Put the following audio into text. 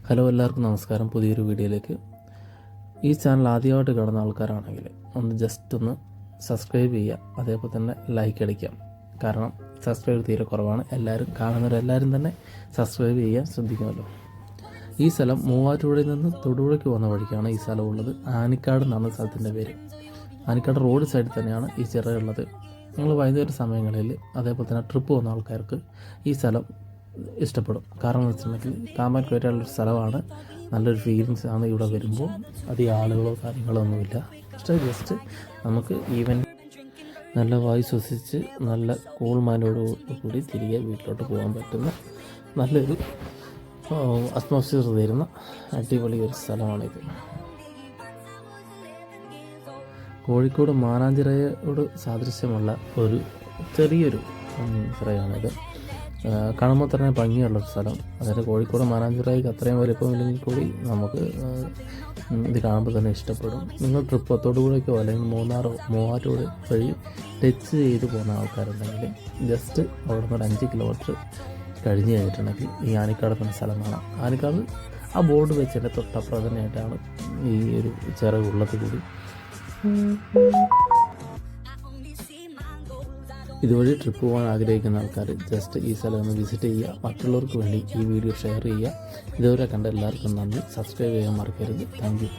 Hello, എല്ലാവർക്കും നമസ്കാരം. പുതിയൊരു വീഡിയോയിലേക്ക്. ഈ ചാനൽ ആദ്യമായിട്ട് കാണുന്ന ആൾക്കാരാണെങ്കിൽ ഒന്ന് ജസ്റ്റ് ഒന്ന് സബ്സ്ക്രൈബ് ചെയ്യുക, അതേപോലെ തന്നെ ലൈക്ക് അടിക്കാം. കാരണം സബ്സ്ക്രൈബ് തീരെ കുറവാണ്. കാണുന്നവരെല്ലാവരും തന്നെ സബ്സ്ക്രൈബ് ചെയ്യാൻ ശ്രദ്ധിക്കുമല്ലോ. ഈ സ്ഥലം മൂവാറ്റുപുഴയിൽ നിന്ന് തൊടുപുഴയ്ക്ക് പോകുന്ന വഴിക്കാണ് ഈ സ്ഥലം ഉള്ളത്. ആനിക്കാട് എന്നാണ് സ്ഥലത്തിൻ്റെ പേര്. ആനിക്കാട് റോഡ് സൈഡിൽ തന്നെയാണ് ഈ ചിറയുള്ളത്. നിങ്ങൾ വൈകുന്നേര സമയങ്ങളിൽ അതേപോലെ തന്നെ ട്രിപ്പ് പോകുന്ന ആൾക്കാർക്ക് ഈ സ്ഥലം ഇഷ്ടപ്പെടും. കാരണം എന്ന് വെച്ചിട്ടുണ്ടെങ്കിൽ കാണാൻ കയറ്റാനുള്ളൊരു സ്ഥലമാണ്. നല്ലൊരു ഫീലിങ്സ് ആണ് ഇവിടെ വരുമ്പോൾ. അധികം ആളുകളോ കാര്യങ്ങളോ ഒന്നുമില്ല. പക്ഷേ ജസ്റ്റ് നമുക്ക് ഈവൻ നല്ല വായു ശ്വസിച്ച് നല്ല കൂൾ മൈൻഡോട് കൂടി തിരികെ വീട്ടിലോട്ട് പോകാൻ പറ്റുന്ന നല്ലൊരു അറ്റ്മോസ്ഫിയർ തരുന്ന അടിപൊളി ഒരു സ്ഥലമാണിത്. കോഴിക്കോട് മാനാഞ്ചിറയോട് സാദൃശ്യമുള്ള ഒരു ചെറിയൊരു ചിറയാണിത്. കാണുമ്പോൾ തന്നെ ഭംഗിയുള്ളൊരു സ്ഥലം. അതായത് കോഴിക്കോട് മാനാഞ്ചിറയ്ക്ക് അത്രയും വലിപ്പമില്ലെങ്കിൽ കൂടി നമുക്ക് ഇത് കാണുമ്പോൾ തന്നെ ഇഷ്ടപ്പെടും. നിങ്ങൾ ട്രിപ്പ് തൊടുപുഴയ്ക്കോ അല്ലെങ്കിൽ മൂവാറ്റുപുഴ വഴി ടച്ച് ചെയ്ത് പോകുന്ന ആൾക്കാരുണ്ടെങ്കിൽ ജസ്റ്റ് അവിടെ നിന്ന് ഒരു 5 കിലോമീറ്റർ കഴിഞ്ഞ് കഴിഞ്ഞിട്ടുണ്ടെങ്കിൽ ഈ ആനിക്കാട് എന്ന സ്ഥലം കാണാം. ആനിക്കാട് ആ ബോർഡ് വെച്ചതിൻ്റെ തൊട്ടപ്പുറം തന്നെയായിട്ടാണ് ഈ ഒരു ചിറകുള്ളത് കൂടി. ഇതുവഴി ട്രിപ്പ് പോകാൻ ആഗ്രഹിക്കുന്ന ആൾക്കാർ ജസ്റ്റ് ഈ സ്ഥലം ഒന്ന് വിസിറ്റ് ചെയ്യുക. മറ്റുള്ളവർക്ക് വേണ്ടി ഈ വീഡിയോ ഷെയർ ചെയ്യുക. ഇതുവരെ കണ്ട എല്ലാവർക്കും നന്ദി. സബ്സ്ക്രൈബ് ചെയ്യാൻ മറക്കരുത്. Thank you.